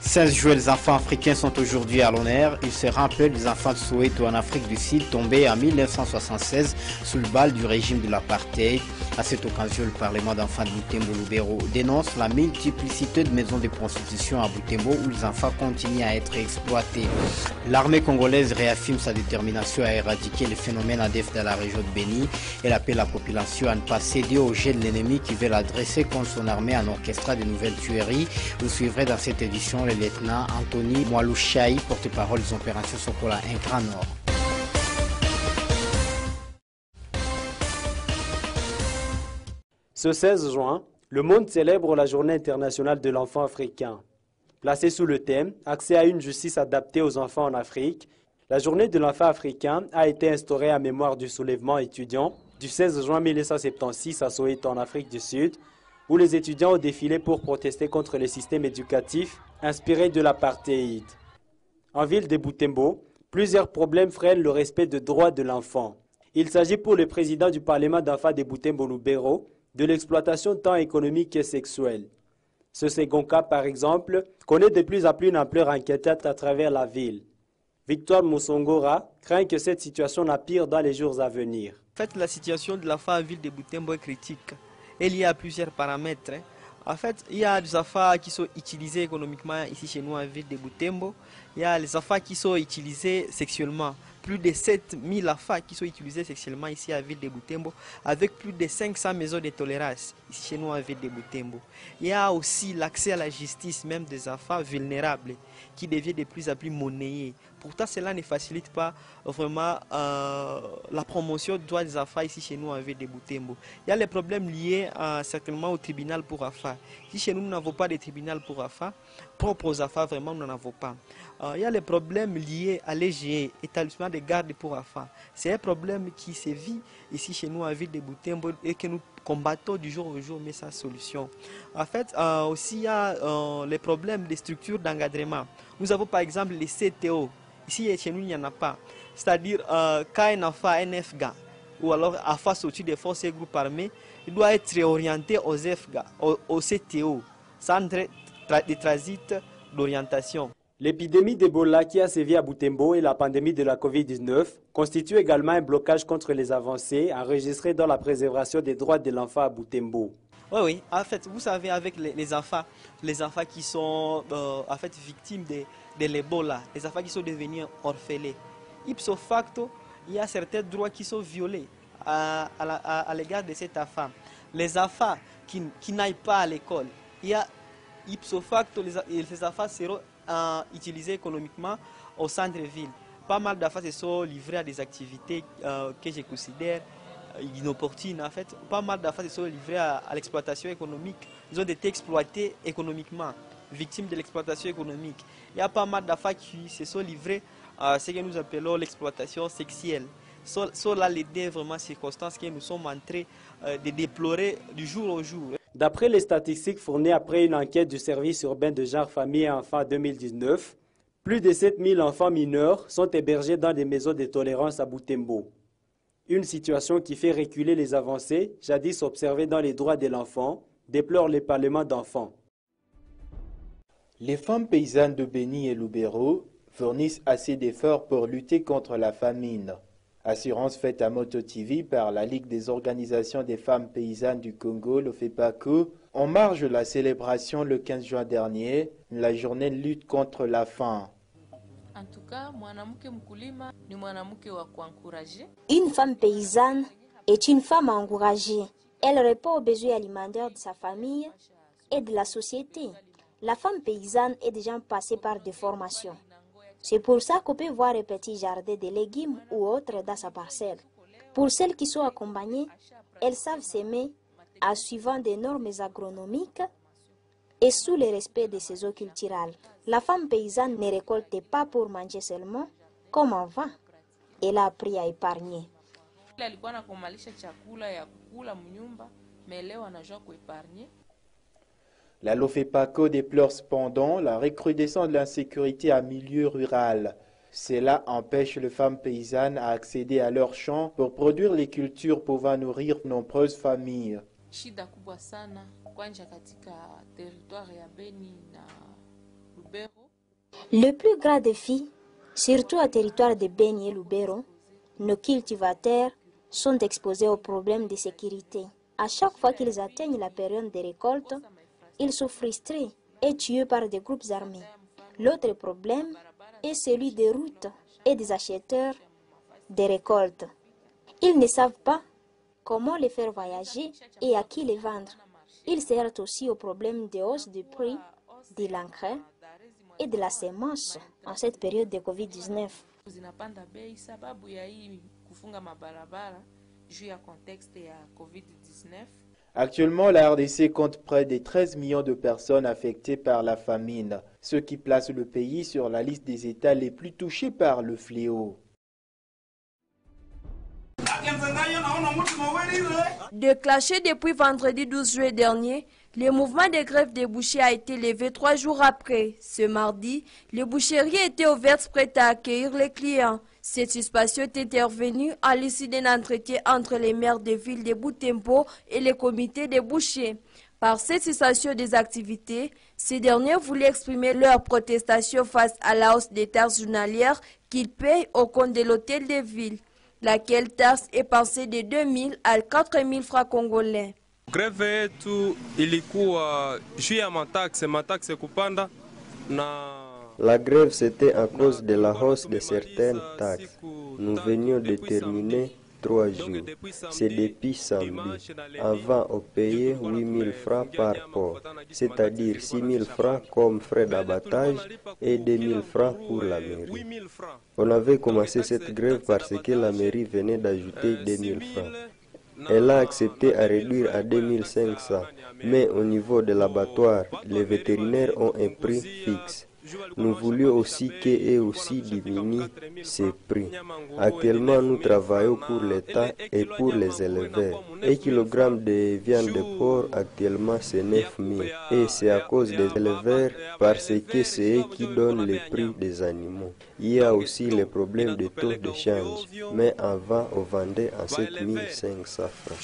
16 jeunes enfants africains sont aujourd'hui à l'honneur. Ils se rappellent des enfants de Soweto en Afrique du Sud tombés en 1976 sous le bal du régime de l'apartheid. À cette occasion, le Parlement d'enfants de Butembo-Lubero dénonce la multiplicité de maisons de prostitution à Butembo où les enfants continuent à être exploités. L'armée congolaise réaffirme sa détermination à éradiquer le phénomène ADF dans la région de Beni. Elle appelle la population à ne pas céder au jet de l'ennemi qui veut l'adresser contre son armée en orchestrant de nouvelles tueries. Vous suivrez dans cette édition le lieutenant Anthony Mwalushaï, porte-parole des opérations Sokola Grand Nord. Ce 16 juin, le monde célèbre la Journée internationale de l'enfant africain. Placée sous le thème « Accès à une justice adaptée aux enfants en Afrique », la Journée de l'enfant africain a été instaurée en mémoire du soulèvement étudiant du 16 juin 1976 à Soweto en Afrique du Sud, où les étudiants ont défilé pour protester contre le système éducatif inspiré de l'apartheid. En ville de Butembo, plusieurs problèmes freinent le respect des droits de l'enfant. Il s'agit pour le président du Parlement d'enfants de Butembo-Lubero de l'exploitation tant économique que sexuelle. Ce second cas, par exemple, connaît de plus en plus une ampleur inquiétante à travers la ville. Victoire Moussongora craint que cette situation n'empire dans les jours à venir. En fait, la situation de l'enfant en ville de Butembo est critique. Il y a plusieurs paramètres. En fait, il y a des enfants qui sont utilisés économiquement ici chez nous en ville de Butembo. Il y a les enfants qui sont utilisés sexuellement. Plus de 7000 enfants qui sont utilisés sexuellement ici à la ville de Butembo, avec plus de 500 maisons de tolérance ici chez nous en ville de Butembo. Il y a aussi l'accès à la justice, même des enfants vulnérables, qui devient de plus en plus monnayé. Pourtant, cela ne facilite pas vraiment la promotion des droits des enfants ici chez nous en ville de Butembo. Il y a les problèmes liés certainement au tribunal pour enfants. Ici chez nous, nous n'avons pas de tribunal pour enfants. Propre aux enfants, vraiment, nous n'en avons pas. Il y a les problèmes liés à l'EGE, établissement de garde pour enfants. C'est un problème qui se vit ici chez nous en ville de Butembo et que nous combattons du jour au jour, mais sans solution. En fait, aussi il y a les problèmes des structures d'encadrement. Nous avons par exemple les CTO. Ici chez nous, il n'y en a pas. C'est-à-dire, quand un enfant a un FGA, ou alors à face au-dessus des forces et groupes armés, il doit être réorienté aux FGA, au CTO, centre de transit d'orientation. L'épidémie d'Ebola qui a sévi à Butembo et la pandémie de la COVID-19 constituent également un blocage contre les avancées enregistrées dans la préservation des droits de l'enfant à Butembo. Oui, en fait, vous savez, avec les enfants qui sont en fait, victimes de l'Ebola, les enfants qui sont devenus orphelins, ipso facto, il y a certains droits qui sont violés à l'égard de cet enfant. Les enfants qui n'aillent pas à l'école, il y a ipso facto, ces enfants seront utilisés économiquement au centre-ville. Pas mal d'enfants se sont livrés à des activités que je considère inopportunes. En fait, pas mal d'enfants se sont livrés à l'exploitation économique. Ils ont été exploités économiquement, victimes de l'exploitation économique. Il y a pas mal d'enfants qui se sont livrés à ce que nous appelons l'exploitation sexuelle. Sont là les deux vraiment circonstances que nous sommes en train de déplorer du jour au jour. D'après les statistiques fournies après une enquête du service urbain de genre famille et enfants 2019, plus de 7000 enfants mineurs sont hébergés dans des maisons de tolérance à Butembo. Une situation qui fait reculer les avancées jadis observées dans les droits de l'enfant, déplore le Parlement d'enfants. Les femmes paysannes de Beni et Lubero fournissent assez d'efforts pour lutter contre la famine. Assurance faite à Moto TV par la Ligue des organisations des femmes paysannes du Congo, le FEPACO, en marge de la célébration le 15 juin dernier, la journée de lutte contre la faim. Une femme paysanne est une femme encouragée. Elle répond aux besoins alimentaires de sa famille et de la société. La femme paysanne est déjà passée par des formations. C'est pour ça qu'on peut voir un petit jardin de légumes ou autres dans sa parcelle. Pour celles qui sont accompagnées, elles savent s'aimer en suivant des normes agronomiques et sous le respect des saisons culturelles. La femme paysanne ne récolte pas pour manger seulement, comme avant. Elle a appris à épargner. La LOFEPACO déplore cependant la recrudescence de l'insécurité en milieu rural. Cela empêche les femmes paysannes à accéder à leurs champs pour produire les cultures pouvant nourrir de nombreuses familles. Le plus grand défi, surtout au territoire de Beni et Lubero, nos cultivateurs sont exposés aux problèmes de sécurité. À chaque fois qu'ils atteignent la période de récolte, ils sont frustrés et tués par des groupes armés. L'autre problème est celui des routes et des acheteurs des récoltes. Ils ne savent pas comment les faire voyager et à qui les vendre. Ils se heurtent aussi au problème de hausse du prix de l'engrais et de la semence en cette période de Covid-19. Actuellement, la RDC compte près de 13 millions de personnes affectées par la famine, ce qui place le pays sur la liste des États les plus touchés par le fléau. Déclenché depuis vendredi 12 juillet dernier, le mouvement de grève des bouchers a été levé 3 jours après. Ce mardi, les boucheries étaient ouvertes prêtes à accueillir les clients. Cette suspension est intervenue à l'issue d'un entretien entre les maires des villes de Butembo et les comités des bouchers. Par cette cessation des activités, ces derniers voulaient exprimer leur protestation face à la hausse des taxes journalières qu'ils payent au compte de l'hôtel de ville, laquelle taxe est passée de 2 000 à 4 000 francs congolais. Greve yetu ilikuwa juu ya mataxe kupanda na. La grève, c'était à cause de la hausse de certaines taxes. Nous venions de terminer 3 jours. C'est depuis samedi. Avant, on payait 8 000 francs par port, c'est-à-dire 6 000 francs comme frais d'abattage et 2 000 francs pour la mairie. On avait commencé cette grève parce que la mairie venait d'ajouter 2 000 francs. Elle a accepté à réduire à 2 500, mais au niveau de l'abattoir, les vétérinaires ont un prix fixe. Nous voulions aussi qu'eux aussi diminuent ces prix. Actuellement, nous travaillons pour l'État et pour les éleveurs. 1 kg de viande de porc actuellement c'est 9 000. Et c'est à cause des éleveurs parce que c'est eux qui donnent le prix des animaux. Il y a aussi le problème de taux de change. Mais avant, on vendait à 7 500 francs.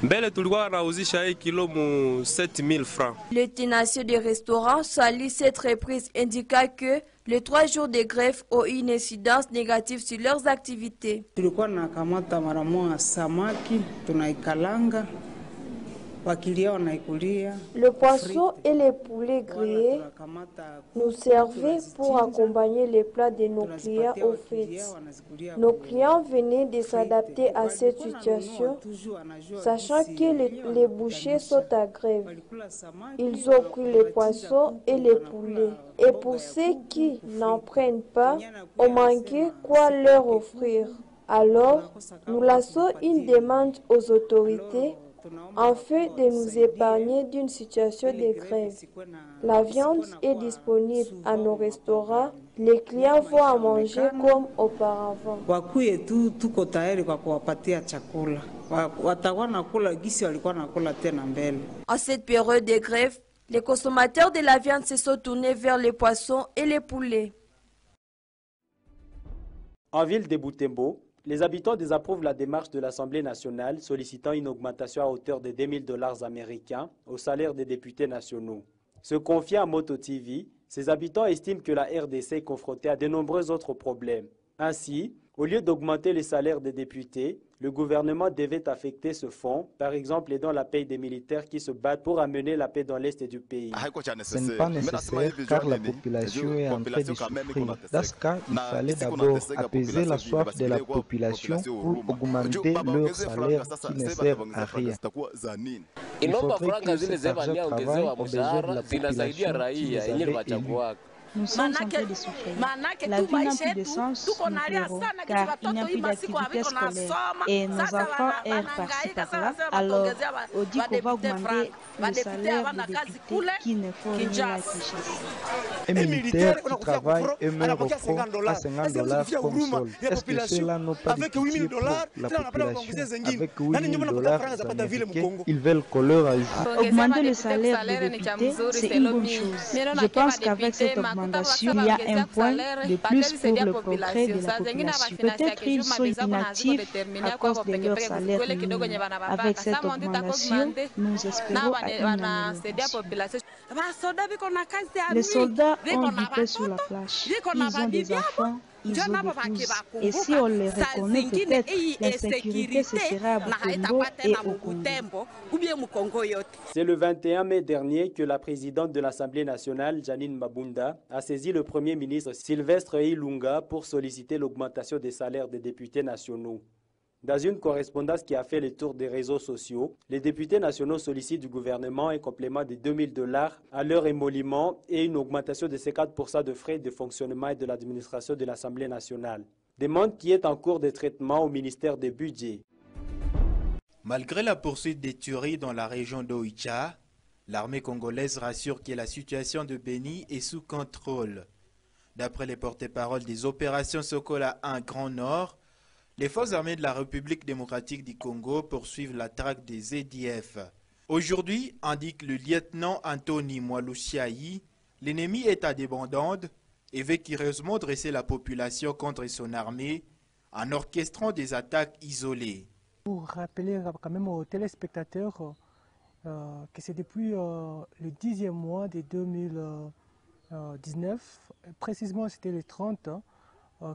Mbele tulikuwa nauzisha hii kilo mu 7000 francs. Le tenancier des restaurants salue cette reprise, indiquant que les 3 jours de grève ont eu une incidence négative sur leurs activités. Tulikuwa nakamata mara moja samaki tunaikalanga. Le poisson et les poulets grillés nous servaient pour accompagner les plats de nos clients aux frites. Nos clients venaient de s'adapter à cette situation, sachant que les bouchers sont à grève. Ils ont pris les poissons et les poulets. Et pour ceux qui n'en prennent pas, on manquait quoi leur offrir. Alors, nous lançons une demande aux autorités afin de nous épargner d'une situation de grève. La viande est disponible à nos restaurants. Les clients vont à manger comme auparavant. En cette période de grève, les consommateurs de la viande se sont tournés vers les poissons et les poulets. En ville de Butembo, les habitants désapprouvent la démarche de l'Assemblée nationale sollicitant une augmentation à hauteur de 2 000 $ américains au salaire des députés nationaux. Se confiant à Moto TV, ces habitants estiment que la RDC est confrontée à de nombreux autres problèmes. Ainsi, au lieu d'augmenter les salaires des députés, le gouvernement devait affecter ce fonds, par exemple aidant la paie des militaires qui se battent pour amener la paix dans l'est du pays. Ce n'est pas nécessaire car la population est en train de souffrir. Dans ce cas, il fallait d'abord apaiser la soif de la population pour augmenter leurs salaires qui ne servent à rien. Il faudrait que cet argent travaille aux besoins de la population qui les avait élus. Nous sommes en train de souffrir. La vie n'a plus de sens, nous verrons, car il n'y a plus d'activité scolaire et nos enfants errent par-ci par-là. Alors, on dit qu'on va augmenter le salaire des députés qui ne font rien à Kinshasa. Un militaire qui travaille et meurt au front à 50 $ comme solde. Est-ce que cela n'a pas de pitié pour la population? Avec 8 000 $ américains, ils veulent qu'on leur ajoute. Augmenter le salaire des députés, c'est une bonne chose. Je pense qu'avec cette augmentation, augmentation, il y a un point de plus pour le progrès de la population. Peut-être ils sont inactifs à cause de leur salaire minimum. Avec cette augmentation, nous espérons à une amélioration. Les soldats ont du pain sur la planche. Ils ont des enfants. Ils ont des épouses. Et si on les reconnaît, peut-être l'insécurité cessera à Butembo et au Congo. C'est le 21 mai dernier que la présidente de l'Assemblée nationale, Janine Mabunda, a saisi le Premier ministre Sylvestre Ilunga pour solliciter l'augmentation des salaires des députés nationaux. Dans une correspondance qui a fait le tour des réseaux sociaux, les députés nationaux sollicitent du gouvernement un complément de $2000 à leur émolument et une augmentation de 50% de frais de fonctionnement et de l'administration de l'Assemblée nationale. Demande qui est en cours de traitement au ministère des Budgets. Malgré la poursuite des tueries dans la région d'Oicha, l'armée congolaise rassure que la situation de Beni est sous contrôle. D'après les porte-paroles des opérations Sokola 1 Grand Nord, les forces armées de la République démocratique du Congo poursuivent la traque des ADF. Aujourd'hui, indique le lieutenant Anthony Mwalushiayi, l'ennemi est à débandade et veut curieusement dresser la population contre son armée en orchestrant des attaques isolées. Pour rappeler quand même aux téléspectateurs que c'est depuis le 10e mois de 2019, précisément c'était le 30,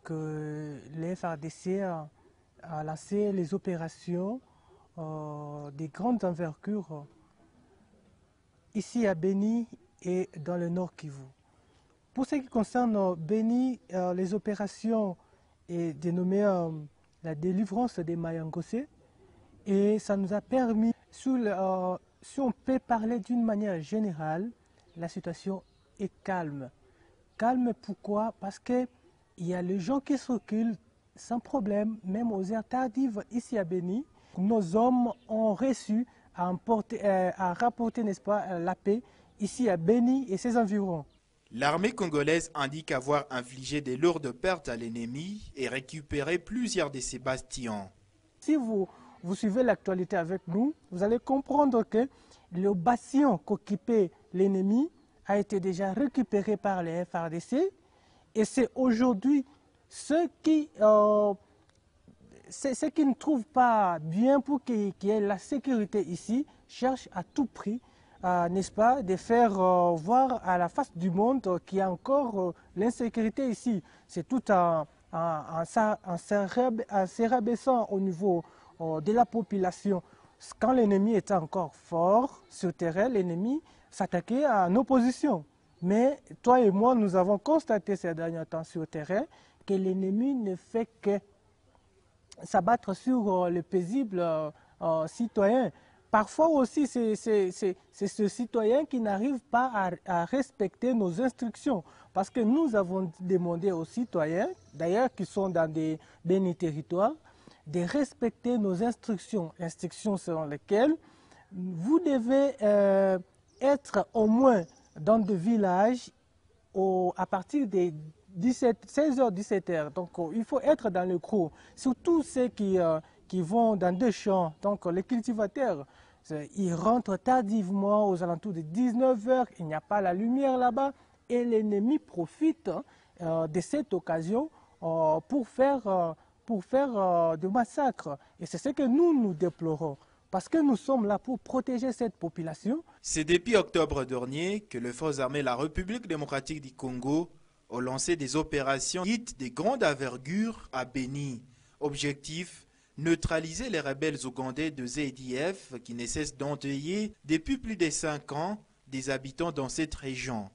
que les FARDC a lancé les opérations de grandes envergures ici à Beni et dans le Nord Kivu. Pour ce qui concerne Beni, les opérations est dénommée la délivrance des Mayangosé et ça nous a permis, si on peut parler d'une manière générale, la situation est calme. Calme pourquoi? Parce que il y a les gens qui circulent sans problème, même aux heures tardives ici à Beni. Nos hommes ont réussi à rapporter, n'est-ce pas, la paix ici à Beni et ses environs. L'armée congolaise indique avoir infligé des lourdes pertes à l'ennemi et récupéré plusieurs de ses bastions. Si vous suivez l'actualité avec nous, vous allez comprendre que le bastion qu'occupait l'ennemi a été déjà récupéré par les FARDC. Et c'est aujourd'hui ceux qui ne trouvent pas bien pour qu'il y ait la sécurité ici, cherchent à tout prix, n'est-ce pas, de faire voir à la face du monde qu'il y a encore l'insécurité ici. C'est tout en se rabaissant au niveau de la population. Quand l'ennemi était encore fort sur le terrain, l'ennemi s'attaquait à nos positions. Mais toi et moi, nous avons constaté ces derniers temps sur le terrain que l'ennemi ne fait que s'abattre sur les paisibles citoyens. Parfois aussi, c'est ce citoyen qui n'arrive pas à respecter nos instructions. Parce que nous avons demandé aux citoyens, d'ailleurs qui sont dans des bénis territoires, de respecter nos instructions. Instructions selon lesquelles vous devez être au moins dans des villages à partir des 16h, 17h. Donc il faut être dans le gros. Surtout ceux qui vont dans des champs, donc les cultivateurs, ils rentrent tardivement aux alentours de 19h, il n'y a pas la lumière là-bas et l'ennemi profite de cette occasion pour faire des massacres. Et c'est ce que nous déplorons. Parce que nous sommes là pour protéger cette population. C'est depuis octobre dernier que les forces armées de la République démocratique du Congo ont lancé des opérations dites de grande envergure à Beni. Objectif, neutraliser les rebelles ougandais de ZDF qui ne cessent d'endeuiller depuis plus de 5 ans des habitants dans cette région.